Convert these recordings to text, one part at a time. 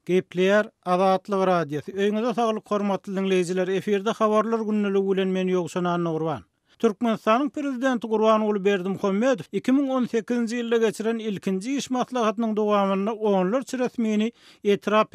Gepleyer Azatlyk radiosu. Öňüňizde saglyk hormatly dinleýijiler, eferde habarlar günneligi bilen men Ýogşan Nurwan. Türkmenistanyň prezidenti Gurbanuly Berdimuhammedow 2018-nji ýylda geçiren ilkinji iş maslahatynyň dowamyny onlarça resmini etiraf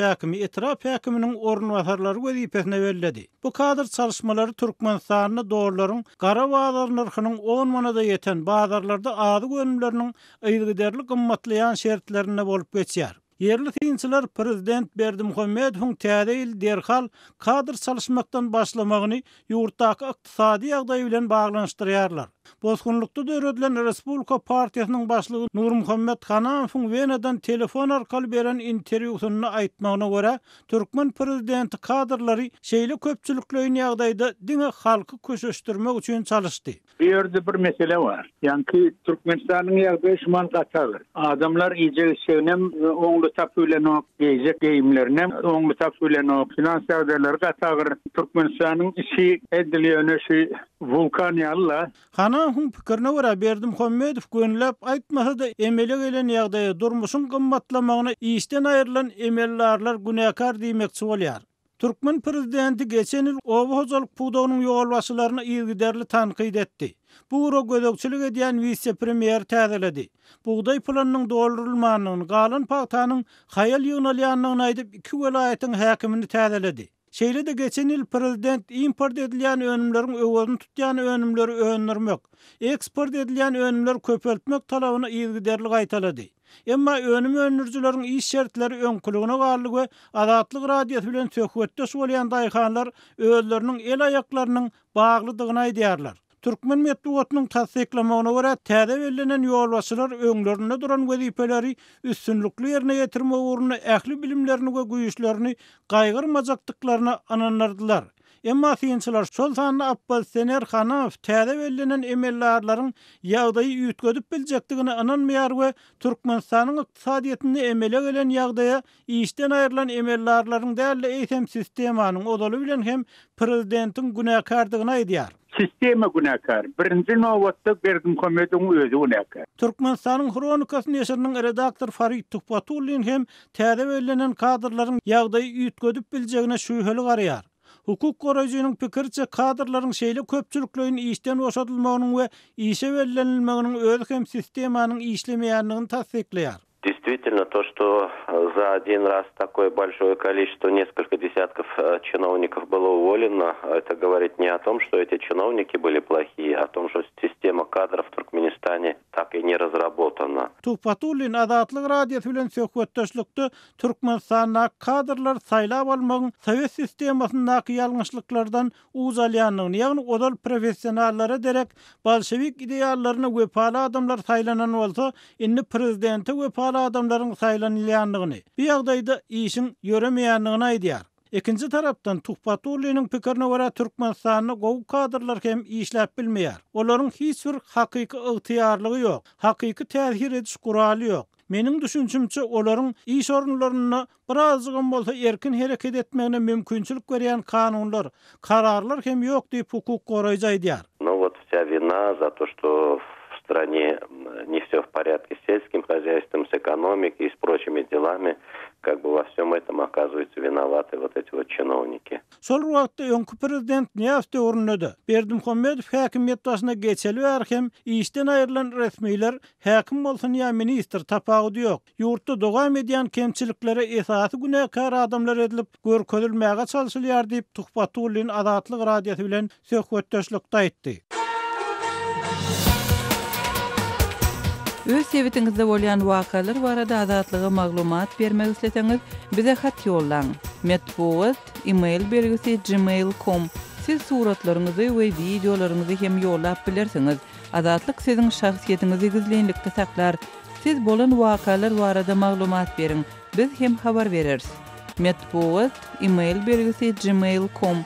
häkiminiň ornwasarlary wezipesine bellädi. Bu kadr çalışmalary Türkmenistanyň dolaryň gara bazar narhynyň 10 manada ýeten bazarlarda ady gönümleriniň ýygyderli gymmatlaýan şertlerine bolup geçýär. Yerli synçylar prezident Berdimuhammedowyň täze ýyl derhal kadr çalışmakdan başlamagyny ýurtdaky ykdysady ýagdaý bilen baglanyşdyrýarlar. Bozgunlukda döredilen Respublika Partiýasynyň başlygy Nurmuhammed Hanafowyň Wenadan telefon arkaly beren interwýusyny aýtmagyna görä, Türkmen prezidenti kadrlary şeýle köpçülikleýän ýagdaýda diňe halky köşeşdirmek üçin çalışdy. Bir yerde bir mesele var. Yani Türkmenistan'ın ýagdaýy şuman gaçagyr. Adamlar iýje şeýnem oňly tapylenok, geýjek geýimlerine oňly tapylenok, finans ýagdaýlary gaçagyr. Türkmenistan'ın işi edilýäne şu vulkan ýalla. Hanafowyň pikirine görä Berdimuhammedow gönläp aýtmasa da emele gelen ýagdaýa durmuşyň gymmatlamagyna işden aýrylan emellerler günäkar diýmekçi bolýar. Türkmen prezidenti geçen ýyl oba hojalyk puwdawynyň ýolbaşçylaryna ýygyderli tanqid etdi. Bu ura gödökçilik edýän vice-premier täzeledi. Buğday planynyň doldurulmagyny, galan paýtanyň haýal ýygnalýanyny aýdyp iki welaýatyň häkimini täzeledi. Şeýle de geçen ýyl prezident import edilýän önümleriň öwrüni tutýan önümleri önürmek, eksport edilýän önümleri köpeltmek talabyny ýygyderli gaýtalady. Emma önüm önürjüleriň iş şertleri öňküligine garlygy Azatlyk radiosu bilen söhbetdeş bolýan daýhanlar özleriniň el aýaklarynyň baglydygyny aýdýarlar. Türkmen medeniýetiniň tasdiklamagyna görä täze bellänen ýolbaşçylar öňlerinde duran wezipeleri üstünlikli ýerine ýetirmek ugruna ähli bilimlerini we güýçlerini gaýgyrmajakdyklaryna ananlardylar. Emma synçylar şol sany Abbas Sener Hanafow täze bellänen emellerlaryň ýagdaýy üýtgedip biljekdigine ananmaýar we Türkmenistanyň ykdysadyetini emele gelen ýagdaýa işden aýrylan emellerlaryň däli eýsem sistemanyň odaly bilen hem prezidentiň günäkardygyny aýdýar. Sistema günäkar. Birinji nowatda Berdimuhammedowyň özü günäkar. Türkmenistanyň Kronikasy neşriniň redaktor Farid Tuhpatulyn hem täze bellänen kadrlaryň ýagdaýy üýtgedip biljegine şüýheli garýar. Hukuk goraýjynyň pikirçe kadrlaryň şeýle köpçülikleýän işden boşadylmagynyň we işe bellenilmeginiň özü hem sistemanyň işlemeýänligini tasdikleýär. Действительно, то, что за один раз такое большое количество, несколько десятков чиновников было уволено, это говорит не о том, что эти чиновники были плохие, а о том, что система кадров в Туркменистане так и не разработана. Tuhpatulyn Azatlyk radiosu bilen söhbetdeşlikde Türkmenistanda kadrlar saýlap almagyň Sowet sistemasyndaky ýalňyşlyklardan uzalýanlygyny, ýagny odal professionallara derek bolşewik ideallaryna wepaly adamlar saýlanan bolsa, indi prezidenti wepaly adamlaryň saýlanýanlygyny, bu ýagdaýda işiň ýöremeýänligini aýdýar. Ikinci tarapdan Tuhpatulynyň pikirine görä Türkmenistanyň gowy kadrlar hem işläp bilmeýär. Olaryň hiç bir hakyky ygtyýarlygy ýok, hakyky täsir ediş guraly ýok. Meniň düşünçimçe olaryň iş orunlaryna birazgym bolsa erkin hereket etmegine mümkinçilik berýän kanunlar, kararlar hem ýok diýip hukuk goraýjy aýdýar. Ну вот вся вина за то, что в стране не все в порядке с сельским хозяйством, с экономикой и с прочими делами, как бы во всем этом оказываются виноваты вот эти вот чиновники. Sol wagtda öňkü prezident Niýaz döwründe Berdimuhammedow häkimiýet başyna geçeli hem işden aýrylan resmiler häkim bolsun ýa minister tapagy ýok. Ýurtda dogam edýän kemçiliklere esasy günäkar adamlar edilip görkezilmäge çalışylýar diýip Tuhpatulyn Azatlyk radiosu bilen söhbetdeşlikde aýtdy. Öz sebetiňizde bolýan wakalar barada azatlyga maglumat bermek isleseňiz, bize hat ýollaň. Metbuat email belgisi gmail.com. Siz suratlaryňyzy we videolaryňyzy hem ýollap bilersiňiz. Azatlyk siziň şahsiýetiniňizi gizlenlikde saklar. Siz bolan wakalar barada maglumat beriň. Biz hem habar bereriz. Metbuat email belgisi gmail.com.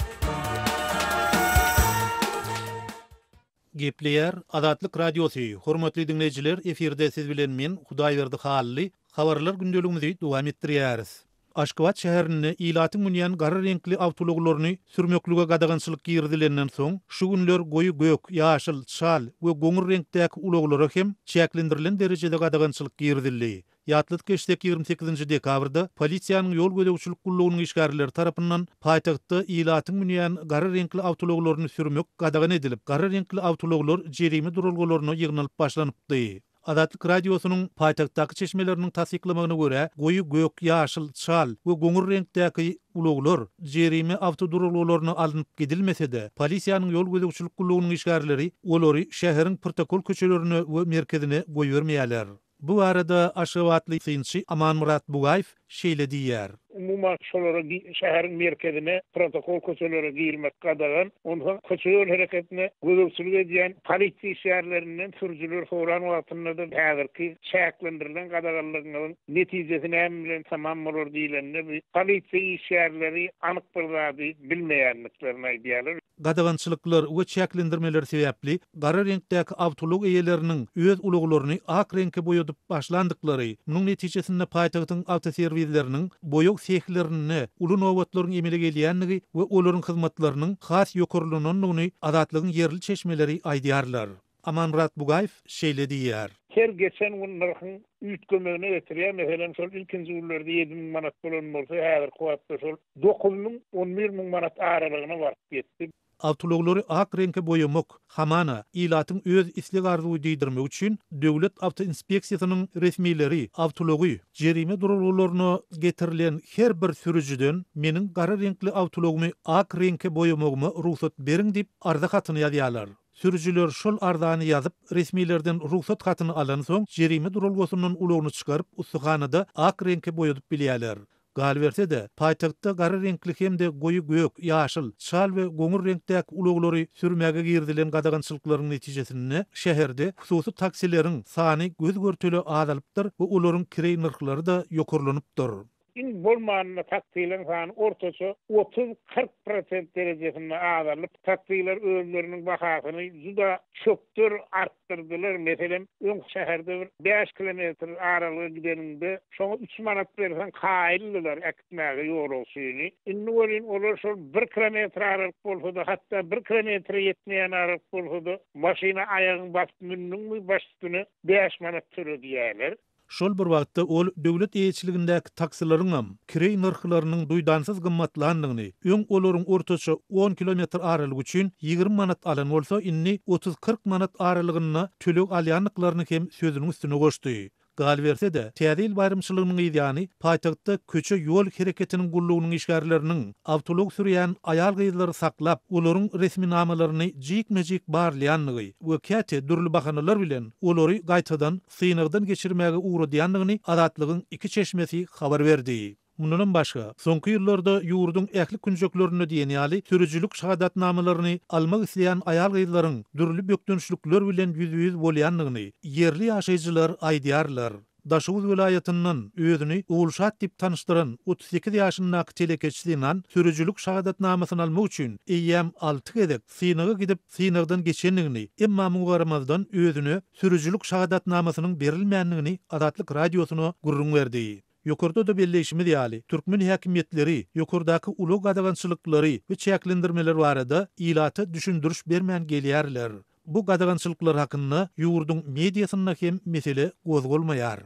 Gepleyer Azatlyk radiosu. Hormatly dinleyijiler, eferde siz bilen men Hudaýberdi Hally habarlar gündeligimizi dowam etdirýäris. Aşgabat şäherinde ilatyň günýän gara renkli awtologlaryny sürmeklige gadagançylyk girdilenden soň şu günler goýy gök, ýaşyl, şal we goňur renkdäki uloglara hem çäklendirilen derejede gadagançylyk girdildi. Ýatlyk geçdeki 28-nji dekabrda polisiýanyň ýol gödegçilik gullugynyň işgärleri tarapyndan paýtagtda ilatyň münýän gary renkli awtologlaryny sürmek gadagan edilip, gary renkli awtologlar jerime durulgalaryna ýygnalyp başlanypdy. Adatlyk radiosynyň paýtagtdaky çeşmeleriniň tasdiklamagyna görä, goýy gök, ýaşyl, çal we goňur renkdäki uluglar jerime awtodurulgalaryna alınıp gidilmese-de, polisiýanyň ýol gödegçilik gullugynyň işgärleri olary şäheriň protokol köçelerini we merkezine goýbermeýärler. Bu arada Aşgabatly synçy Amanmurat Bugaýew şeýle diýär. Umuma şolara şäheriň merkezine protokol köçeleri girmek gadagan, onda köçeler hereketine gödegçilik edýän polisiýa şäherlerinden sürüjüler soran wagtynda da häzirki çäklendirilen gadaganlygynyň netijesini hem bilen tamam bolar diýilende polisiýa şäherleri anyk bir zady bilmeýänliklerini aýdýarlar. Gadagançylyklar we çäklendirmeler sebäpli gary renkdäki awtolog eýeleriniň öz uluglaryny ak renkge boýadyp başlandyklary, munyň netijesinde paýtagtyň awtoserwisleriniň boýok sehlerini ulu nowatlaryň emele gelýänligi we olaryň hyzmatlarynyň has ýokurlygyny adatlygyň yerli çeşmeleri aýdýarlar. Amanmurat Bugaýew şeýle diýär. Her geçen günleriň üýtgemegine getirýär. Meselem şol ilkinji ýyllarda 7.000 manat bolan bolsa, häzir kuwatda şol 9.000 11.000 manat aralygyna baryp getdi. Awtologlary ak renkge boýamak hamana ilatyň öz isleg arzuwy diýdirmek üçin döwlet awtoinspeksiýasynyň resmileri awtology jerime durulgalaryna getirilen her bir sürüjüden meniň gary renkli awtologymy ak renkge boýamagyma ruhsat beriň diýip arza hatyny ýazýarlar. Sürüjüler şol ardany ýazyp resmilerden ruhsat hatyny alan soň jerime durulgasynyň ulugyny çykaryp ustuhanada ak renkge boýadyp bilýärler. Gal berse de paýtagtda gary renkli hemde goýy gök, ýaşyl, çal we goňur renkdäki uluglary sürmäge girdilen gadagançylyklaryň netijesinde şäherde hususy taksileriň sany göz görteli azalypdyr we olaryň kirey nyrklary da ýokurlanypdyr. In bolmanyna taksilerin sany ortaça 30-40% derejesinde azalyp, taksiler özleriniň bahasyny juda çöpdür artdyrdylar. Meselem, öň şäherde 5 kilometr aralyga gideninde şoňa 3 manat bersen kaýyldylar ekmäge ýol şeýle. Indi bolýan olar şol 1 kilometr aralyk bolsa-da, hatda 1 kilometr ýetmeýän aralyk bolsa-da, maşyna aýagyny basyp münniň başyny 5 manat türedýärler. Şol bir wagtda ol döwlet eýetçiligindäki taksilaryň kirey narhlarynyň duýdansyz gymmatlandygyny, öň olaryň ortaça 10 kilometr aralyk üçin 20 manat alan bolsa, inni 30-40 manat aralygyna tölek alýanlyklaryny hem sözüniň üstüne goşdy. Gal berse de, täze bayrymçylygynyň ýa-ni paýtagtda köçe ýol hereketiniň gullugynyň işgärleriniň awtolog sürýän aýal gyzlary saklap, olaryň resmi namalaryny jik-mejik barlaýanlygy we käte dürli bahanalar bilen olary gaýtadan synagdan geçirmäge uğradýanlygyny adatlygyň iki çeşmesi habar berdi. Mundan başga, soňky ýyllarda ýurduň ähli künjeklerini diýen ýaly sürüjülük şahadatnamalaryny almak isleýän aýal gyzlaryň dürli bökdönüşlikler bilen ýüz bolýanlygyny yerli ýaşaýjylar aýdýarlar. Daşowuz welaýatynyň özüni Ugulşat diýip tanışdyran 38 ýaşyndaky telekeçisinden sürüjülük şahadatnamasyny almak üçin eýýäm 6 gedek synaga gidip synagdan geçenligini, emma mugaramazdan özüni sürüjülük şahadatnamasynyň berilmänligini adatlyk radiosyna gurrun berdi. Ýokurda da belleşimi diýali, türkmen häkimiýetleri ýokurdaky ulug gadagançylyklary we çäklendirmeler barada ilaty düşündürüş bermän gelýärler. Bu gadagançylyklar hakynda ýurduň mediasyna hem mesele gozgolmaýar.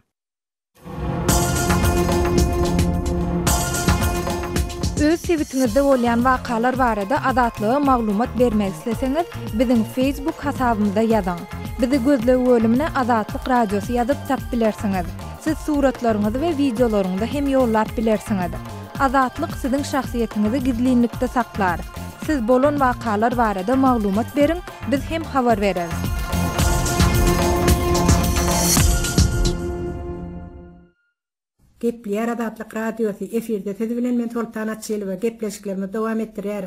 Öz sebitinizde bolýan wakalar barada adatlyga maglumat bermek isleseňiz, biziň Facebook hasabymyzda ýazyň. Bizi gözlegi bölümine Adatlyk Radiosu ýazyp tap bilersiňiz. Siz suratlaryňyzy we videolaryňyzy hem ýollap bilersiňiz. Adatlyk siziň şahsiýetiniňizi gizlinlikde saklar. Siz bolan wakalar barada maglumat beriň, biz hem habar bereriz. Gepler Adatlyk Radiosu efirde siz bilen men Sultan Atçyly we gepleşiklerimi dowam etdirýär.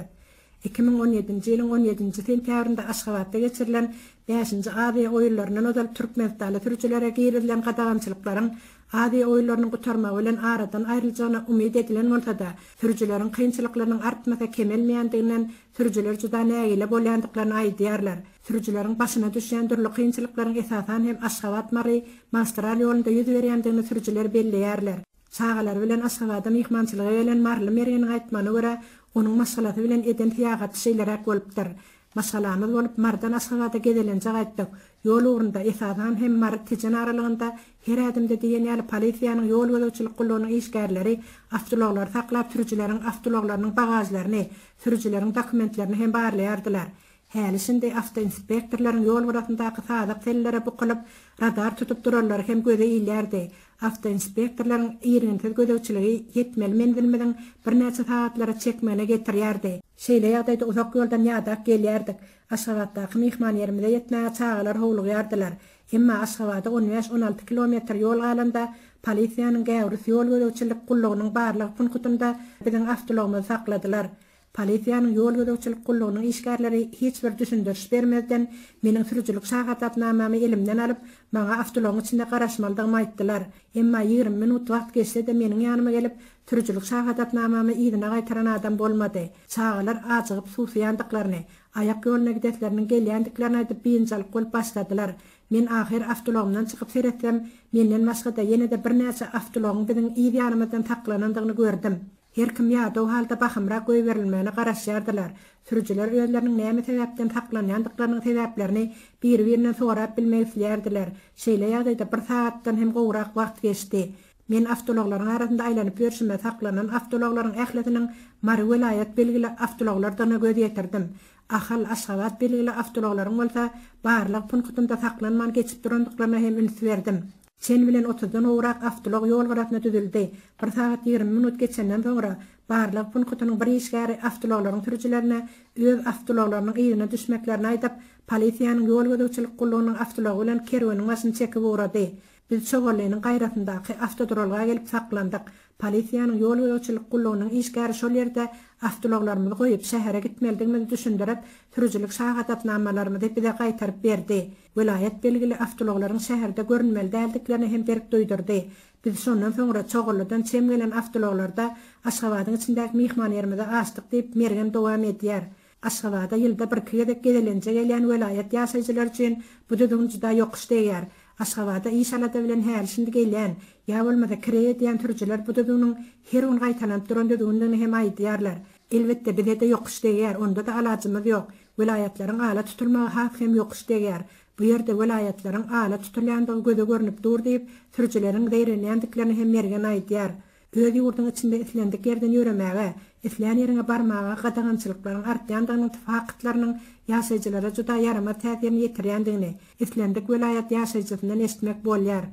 2017-nji ýylyň 17-nji sentýabrynda Aşgabatda geçirilen 5-nji Aziýa oýunlarynyň özel Türkmenistanda sürüjülere girilen gadagançylyklaryň Aziýa oýunlarynyň gutarmagy bilen aradan aýrylyjyna umyd edilen bolsa-da, sürüjüleriň kynçylyklarynyň artmasa kemelmeýändiginden sürüjüler juda nägile bolýandyklaryny aýdýarlar. Sürüjüleriň başyna düşen dürli kynçylyklaryň esasan hem Aşgabat Mary Manstral ýolunda ýüz berýändigini sürüjüler belleýärler. Çağalar bilen Aşgabatda mehmançylyga gelen Marly Meryeniň aýtmagyna görä, onuň maşgalasy bilen eden tiýagat şeýlerek bolupdyr. masalany bolup mardan Aşgabatda gedelenje gaýtdyk. Ýol ugrunda esadan hem mar tijen aralygynda her adymda diýen ýaly polisiýanyň ýol gözegçilik gullugynyň işgärleri avtologlar saklap sürüjileriň avtologlarynyň bagajlaryny, sürüjileriň dokumentlerini hem barlaýardylar. Hälisinde avtoinspektorlaryň ýol guratyndagı sadak sellere bukylyp radar tutup durarlar hem göze iýlerdi. Avtoinspektorlaryň ýerinde gözegçiligi ýetmeli mendilmeden bir näçe saatlara çekmene getirýärdi. Şeýle ýagdaýda uzak ýoldan ýadak gelýärdik. Aşgabatdaky mehman ýerimizde ýetmäge çağalar howlugyardylar. Emma Aşgabatda 15-16 kilometr ýol galanda polisiýanyň gäwrüs ýol gözegçilik gullugynyň barlyk punktunda biziň avtologymyzy sakladylar. Polisiýanyň ýol gözegçilik gullugynyň işgärleri hiç bir düşündiriş bermezden meniň sürüjilik şahadatnamamy elimden alyp maňa avtologyň içinde garaşmalydygymy aýtdylar. Emma 20 minut wagt geçse de meniň ýanyma gelip sürüjilik şahadatnamamy ýerine gaýtaran adam bolmady. Çağalar açygyp suwyandyklaryny, ayak ýoluna gidetleriniň gelýändiklerini aýdyp biňjalyk bolup başladylar. Men ahir avtologymdan çykyp seretsem, menden başga da ýene-de bir näçe avtologyň biziň ýanymyzdan taklanandygyny gördüm. Her kim ýa-da o halda bahymrak goý berilmegine garaşýardylar. Sürüjiler özleriniň näme sebäpden taklanýandyklarynyň sebäplerini bir-birinden sorap bilmek isleýärdiler. Şeýle ýagdaýda bir saatdan hem gowrak wagt geçdi. Men avtologlaryň arasynda aýlanyp ýörşime taklanan avtologlaryň ähletiniň Mary welayet belgili avtologlardan göz ýetirdim. Ahal Aşgabat belgili avtologlaryň bolsa barlyk punktunda taklanman geçip durandyklaryna hem üns berdim. Sen bilen 30-dan owrak avtolog ýol garatyna düzüldi. 1 saat 20 minut geçenden soňra barlyk punktanyň bir işgäri avtologlaryň sürüjilerine öz avtologlarynyň ýerine düşmeklerini aýdyp, polisiýanyň ýol gözegçilik gullugynyň avtology bilen kerweniň başyny çekip uğrady. Biz şogarlynyň gaýratyndaky avtodrolga gelip saklandyk. Polisiýanyň ýol gözegçilik gullugynyň işgäri şol ýerde avtologlarymyzy goýup şähere gitmeligimizi düşündirip, sürüjilik şahadatnamalary bize gaýtaryp berdi. Welayet belgili avtologlaryň şäherde görünmeli däldiklerini hem berip doýdurdy. Biz şondan soňra Çoğullydan çem gelen avtologlarda Aşgabatyň içindäki mehman ýerimize açdyk diýip mergen dowam edýär. Aşgabatda ýylda bir kýedek gedelenje gelýän welayet ýaşaýjylar üçin bu düdüň juda ýokuş diýär. Aşgabatda iş alada bilen härisinde gelýän, ýa bolmada kireye diýen türjiler bu düdüňiň her gün gaýtanap duran düdüňden hem aýdýarlar. Elbetde bizde ýokuş diýär, onda da alajymyz ýok. Welaýetlaryň ala tutulmagy hak hem ýokuş diýär. Bu ýerde welaýetlaryň ala tutulýandygy göze görnüp dur diýip türjileriň beýrenýändiklerini hem mergen aýdýar. Öz ýurduň içinde islendik ýerden ýöremäge, isleýän ýerine barmaga gadagançylyklaryň artýandygyny fakatlarynyň ýaşaýjylara juda ýarama täsirini ýetirýändigini islendik welayet ýaşaýjysynyň eşitmek bolýar.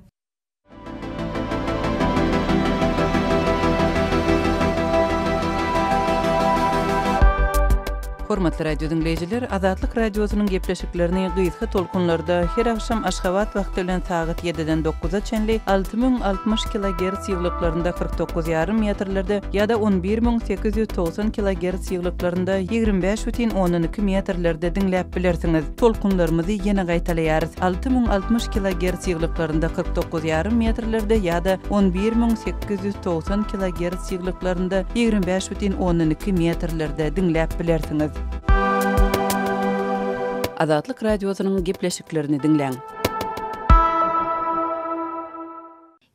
Hormatly radio dinleyijiler, Azatlyk radiosynyň gepleşiklerini gysga tolkunlarda her akşam Aşgabat wagty bilen saat 7-den 9-a çenli 6060 kHz ýyglyklarynda 49,5 metrlerde ýa-da 11890 kHz ýyglyklarynda 25,12 metrlerde dinläp bilersiňiz. Tolkunlarymyzy ýene gaýtalaýarys. 6060 kHz ýyglyklarynda 49,5 metrlerde ýa-da 11890 kHz ýyglyklarynda 25,12 metrlerde dinläp bilersiňiz. Azatlyk radiosynyň gepleşiklerini dinleň.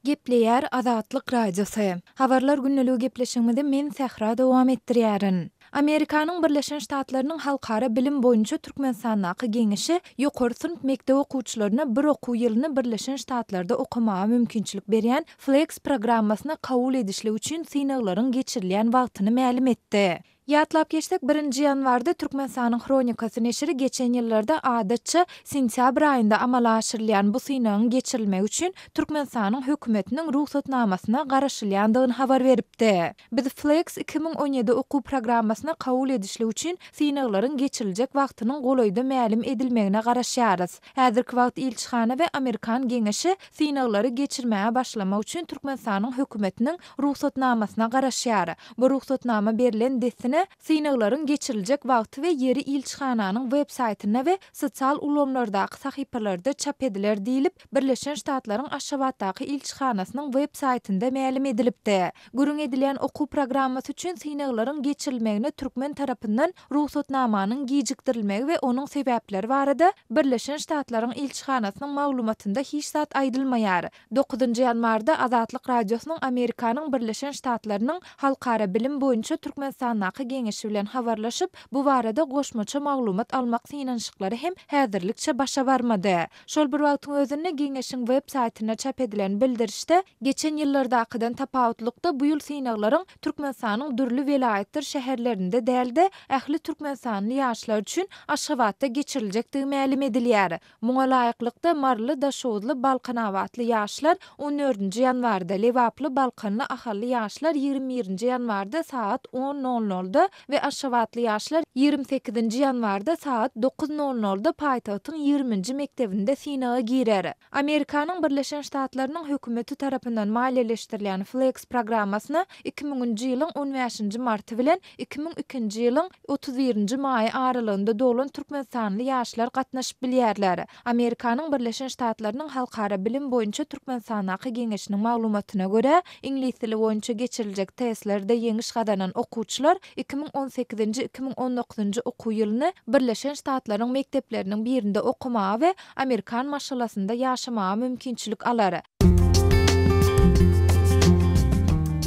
Gepleýär Azatlyk radiosu. Habarlar günneligi gepleşigimizde men Sähra dowam etdirýärin. Amerikanyň Birleşen Ştatlarynyň halkara bilim boýunça Türkmenistanaky geňişi ýokary sınıf mekdep okuwçylaryna bir okuw ýylyny Birleşen Ştatlarda okumaga mümkinçilik berýän Flex programmasyna kabul edişli üçin synaglaryň geçirilýän wagtyny ma'lum etdi. Ýatlap geçdik 1 ýanwarda Türkmenistanyň Kronikasy neşri geçen ýyllarda adatça sentyabr aýynda amala aşyrylýan bu synagyň geçirilmegi üçin Türkmenistanyň hökümetiniň ruhsatnamasyna garaşylýandygyny habar beripdi. Biz Flex 2017 okuw programmasyna kabul edişli üçin synaglaryň geçiriljek wagtynyň golaýda ma'lum edilmegine garaşýarys. Häzirki wagt ilçihana we Amerikan geňişi synaglary geçirmäge başlamak üçin Türkmenistanyň hökümetiniň ruhsatnamasyna garaşýar. Bu ruhsatnama berilen desine synaglaryň geçiriljek wagty we ýeri ilçihananyň web saýtyna we sosial ulamlardaky sahypalarda çap ediler diýilip, Birleşen Ştatlaryň Aşgabatdaky ilçihanasynyň web saýtynda ma'lum edilipdi. Gürüň edilýän okuw programmasy üçin synaglaryň geçirilmegine türkmen tarapyndan ruhsatnamanyň gijikdirilmegi we onuň sebäpleri barada Birleşen Ştatlaryň ilçihanasynyň maglumatynda hiç zat aýdylmaýar. 9-njy ýanwarda Azatlyk radiosynyň Amerikanyň Birleşen Ştatlarynyň halkara bilim boýunça Türkmenistandaky geňeşi bilen habarlaşyp bu barada goşmaça maglumat almak synanşyklary hem häzirlikçe başa barmady. Şol bir wagtyň özünde geňeşiň web saýtyna çap edilen bildirişde geçen ýyllardakydan tapawutlukda bu ýyl synaglaryň Türkmenistanyň dürli welaýetler şäherlerinde dälde ähli Türkmenistanly ýaşlar üçin Aşgabatda geçiriljekdigi ma'lum edilýär. Muňa laýyklykda Marly, Daşowly, Balkanawatly ýaşlar 14-nji ýanwarda, Lewaply, Balkanly ahally ýaşlar 21-nji ýanwarda saat 10:00-da we Aşgabatly ýaşlar 28-nji ýanwarda saat 9:00-da paýtagtyň 20-nji mektebinde synaga girer. Amerikanyň Birleşen Ştatlarynyň hökümeti tarapyndan maliýeleşdirilen Flex programmasyna 2000-nji ýylyň 15-nji marty bilen 2002-nji ýylyň 31-nji maý aralygynda dolan Türkmenistanly ýaşlar gatnaşyp bilýärler. Amerikanyň Birleşen Ştatlarynyň halkara bilim boýunça Türkmenistanaky geňeşiniň maglumatyna görä, ingliz dili boýunça geçiriljek testlerde ýeňiş gadanan okuwçylar 2018-2019-njy okuw ýylyny Birleşen Ştatlarynyň mektepleriniň birinde okumagy we Amerikan maşgalasynda ýaşamagy mümkinçilik alar.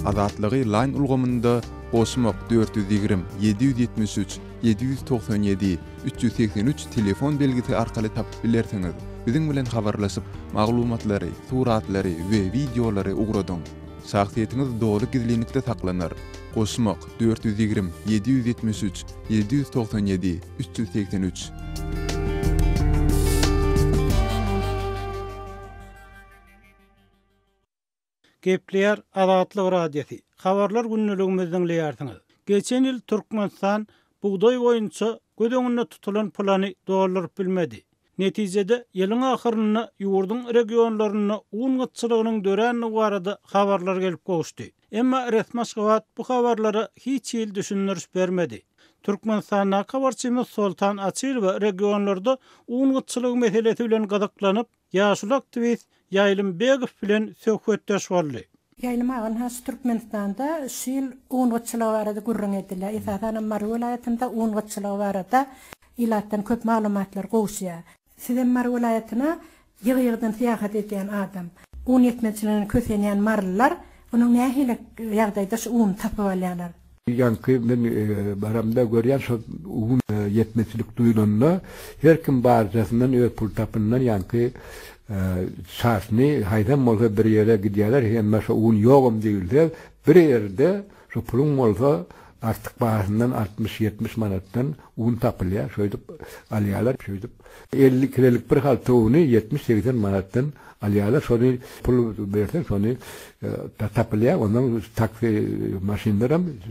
Azatlygy line ulgamynda Osmok 420 773 797 383 telefon belgisi arkaly tapyp bilersiňiz. Biziň bilen habarlaşyp maglumatlary, suratlary we videolary ugradyň. Şahsiýetiniz dogry gizlilikde saklanır. Osmok 420 773 797 383. Gepler Azatlyk radiosi. Habarlar günneligimizden leýärsiňiz. Geçen ýyl Türkmenistan buğday boýunça gödeňinde tutulan plany dolaryp bilmedi. Netijede ýylyň ahyryna ýurdun regionlaryna un gytçylygynyň dörenligi barada habarlar gelip goşdy. Emma resmi Aşgabat bu habarlara hiç ýyl düşündürüş bermedi. Türkmenistanyň habarçymyz Soltan Açyl we regionlarda un gytçylygy meselesi bilen gazaklanıp ýaşul aktivist Ýaýlym Begow bilen söhbetdeş boldy. Ýaýlym agan has Türkmenistanda şyl un gytçylygy barada gurrun edilýär. Esasen Mar welaýatynda un gytçylygy barada ilatdan köp maglumatlar goşýar. Sizin Mar welaýatyna ýygy-ýygydan syýahat edýän adam, un ýetmezçiligini kösenýän marlylar onuň nähili ýagdaýda şu un tapyp alýarlar. Yankı men baramda görýän şu un ýetmezçilik duýulanda her kim barjasyndan öz pul tapyndan yankı şahsny haýdan bolsa bir ýere gidýärler, hem şu un ýogum diýildi. Bir ýerde şu pulun bolsa artık bahasından 60-70 manattan un tapılıyor. Şöyle alyalar, şöyle 50 kilolik bir halta unu 70-80 manattan alyalar. Sonra pul versen sonra tapılıyor. Ondan taksi maşinlerim,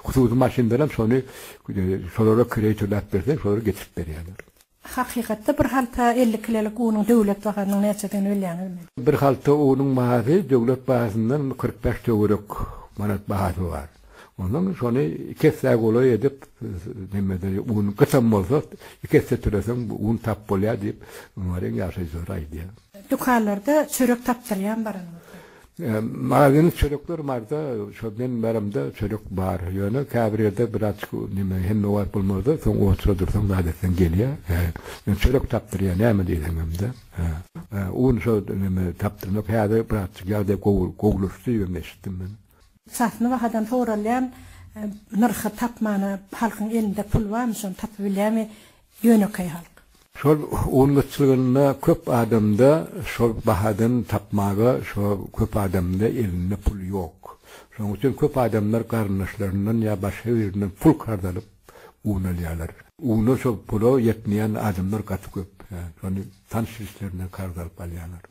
hususi maşinlerim sonra kreatörler versen sonra getirip veriyorlar. Hakikatte bir halta 50 kilolik unun devlet bakanının neçeden ölýän. Bir halta unun bahasy devlet bahasından 45 eurok manat bahasy var. Ondan sonra kesse golo edip demede un kıtam bolsa kesse türesen un tap bolýar dip onların ýaşy zoraýdy. Dukanlarda çörek tapdyrýan bar. Magazin çörekler marda şu ben baramda çörek bar. Ýöne käbirde biraz nime hemme var bolmady. Soň oturdursam daýdan gelýär. Men çörek tapdyrýan näme diýdim hemde. Un şu nime tapdyrmak häzir biraz ýerde gowluşdy ýömeşdim men. Satny wagtdan toralýan narxy tapmany halkyň elinde pul barmy şonu tapyp bilýärmi ýönekay halk. Şol ungyçylygyna köp adamda şol bahadan tapmaga şo köp adamda elinde pul ýok. Şoň üçin köp adamlar garnaşlaryndan ýa başga ýerden pul kardalyp un alýarlar. Uny şo pula ýetmeýän adamlar gaty köp. Şonu tanşyşlaryna kardalyp alýarlar.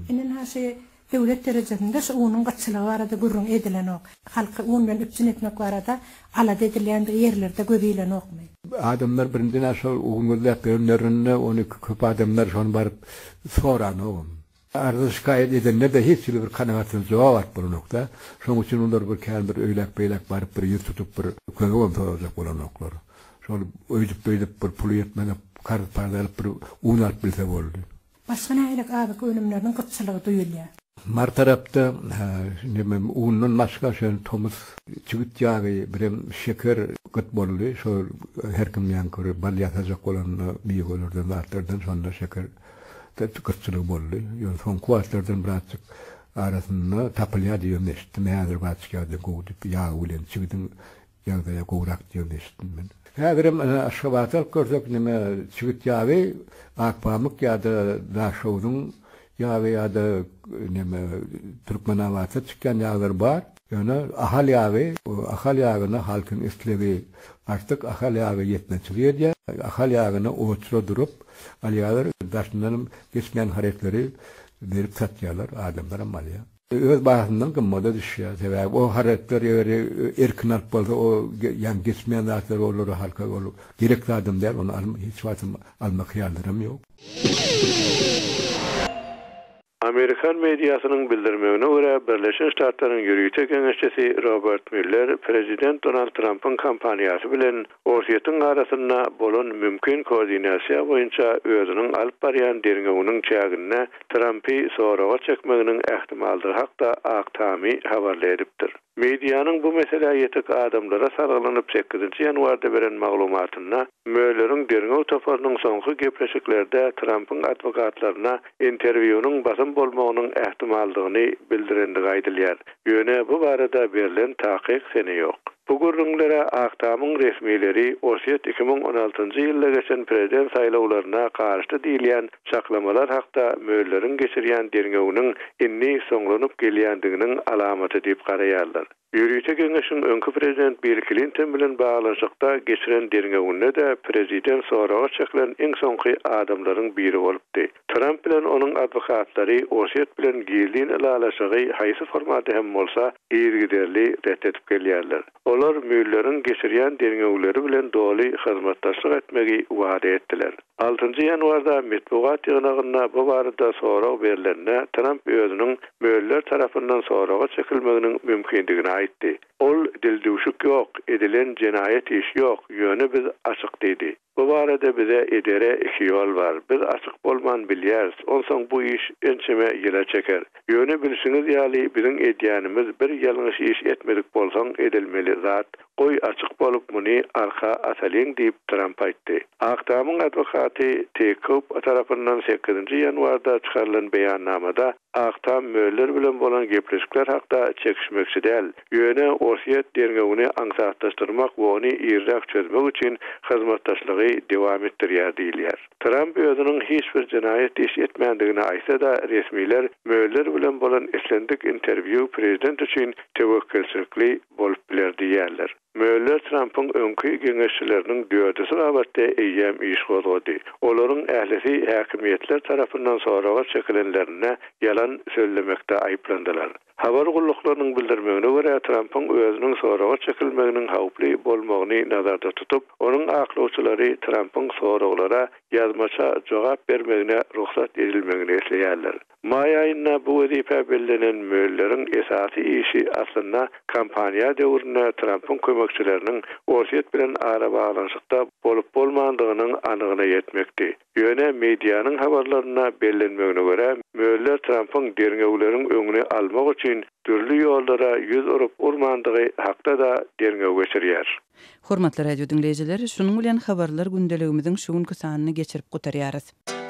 Inen haşy devlet derejesinde şu unun gytçylygy barada gurrun edilen ok. Halky un bilen üpçün etmek barada alada edilen ýerlerde göbeýlen okmy. Adamlar birinden aşağı uğunlar peygamberine onu köp adamlar şonu barıp soran o. Arada şikayet edenler de hiç bir kanaatın cevap var bu nokta. Şonun için onlar bir kendi bir öylek beylek barıp bir yer tutup bir köngön soracak olan noktalar. Şonu öydüp bir pul yetmene karıp pardalıp bir un alıp bilse oldu. Başka näýlik abi ölümlerinin gytçylygy duýulýar. Mar tarapda unun başka şön Thomas çygyt ýagy birem şeker gyt boldy. Şo her kim ýankyr bal ýatacak bolan biýelerden artardan şonda şeker gytçylygy boldy. Ýöne soň kuwatlardan birazçyk arasynda tapylýar diýip eşitdim. Häzir başga da gowdyp ýagy bilen çygydyň ýagdaýa gowrak diýilmişdim men. Häzirim aşgabatal gördük nime çygyt ýaby akpamyk ýa-da daşowdyň ýa-da nime Türkmenawatda çykkan ýaglar bar. Ýöne ahal ýaby, ahal ýagyny halkyň islebi artık ahal ýaby ýetmejýär. Ahal ýagyny oçra durup, alýalar daşyndan geçmeýän hareketleri berip satýarlar adamlar malya. Öz bahasından gymada düşýär. Sebäbi o hareketler erkin alyp bolsa o ýan geçmeýän zatlar olur halka olur. Gerekli adam däl, onu hiç wagtym almak ýalarym ýok. Amerikan mediasının bildirmegine göre Birleşik Ştatlaryň ýürüýte geňeşçisi Robert Mueller Prezident Donald Trump'ın kampaniýasy bilen Orsiýetyň arasynda bolan mümkin koordinasiýa boýunça özüniň alyp barýan derňeginiň çägine Trump'y soraga çekmeginiň ähtimaldygy hakda Aktamy habarly edipdir. Mediýanyň bu meseleye ýetek adamlara sargylanyp 8-nji ýanwarda beren maglumatyna Mueller'in derňew toparynyň soňky gepleşiklerde Trump'ın adwokatlaryna interwýunyň basym bolmagynyň ähtimaldygyny bildirendigi aýdylýar. Ýöne bu barada berilen takyk sene ýok. Bu gurrunlara Aktamyň resmileri Orsiýet 2016-njy ýylda geçen prezident saýlawlaryna garşy diýilýän çaklamalar hakda Mueller'in geçirýän derňeginiň inni soňlanyp gelýändiginiň alamaty diýip garaýarlar. Ýürüýte geňeşiň öňkü prezident Bill Clinton bilen baglanşykda geçiren derňegine de prezident soraga çekilen iň soňky adamlaryň biri bolupdy. Trump bilen onuň adwokatlary Orsiýet bilen girdiň alalaşygy haýsy formatda hem bolsa ýergiderli ret edip gelýärler. Olar Mueller'in geçirýän derňegleri bilen doly hyzmatdaşlyk etmegi wada etdiler. 6-njy ýanwarda metbuat ýygnagyna bu barada sorag berilende Trump özüniň Mueller tarapyndan soraga çekilmeginiň mümkindigini aýtdy. Ol dildüşük ýok, edilen jenaýet iş ýok, ýöne biz açyk diýdi. Bu barada bize edere iki ýol bar. Biz açyk bolman bilýäris, onsoň bu iş ençeme ýyla çeker. Ýöne bilşiňiz ýaly biziň edýänimiz bir ýalňyş iş etmedik bolsaň edilmeli zat. Goý açyk bolup muny arka asalyň diýip Trump aýtdy. Aktamyň adwokaty Tekop tarapyndan 8-nji ýanwarda çykarylan beýannamada Aktam Mueller bilen bolan gepleşikler hakda çekişmekçi däl. Ýöne Orsiýet derňegini aňsatlaşdyrmak we ony ýerrak çözmek üçin hyzmatdaşlygy dowam etdirýär diýilýär. Trump özüniň hiç bir jenaýet iş etmändigini aýtsa da resmiler Mueller bilen bolan eslendik interwýu prezident üçin tewekkülçilikli bolup biler diýerler. Mueller Trump'ın öňkü geňeşçileriniň dördüsi gabatda eýem iş gozgody. Olaryň ählisi häkimiýetler tarapyndan soraga çekilenlerine yalan söylemekde aýplandylar. Habar gulluklarının bildirmegine göre Trump'ın özüniň soraga çekilmeginiň hawply bolmagyny nazarda tutup, onuň aklawçylary Trump'ın soraglara ýazmaça jogap bermegine ruhsat edilmegini isleýärler. May aýynda bu wezipe belirlenen Mueller'in esasy işi aslında kampaniýa döwründe Trump'ın kömekçileriniň Orsiýet bilen ara baglanşykda bolup bolmandygynyň anygyna ýetmekdi. Ýöne mediýanyň habarlaryna belirlenmegine göre Mueller Trump'ın derňegleriň öňüne almak üçin türlü ýollara ýüz urup urmandygy hakda da derňeg geçirýär. Hormatly radio dinleýijiler, şunuň bilen habarlar gündeligimiziň şu günkü sanyny geçirip gotarýarys.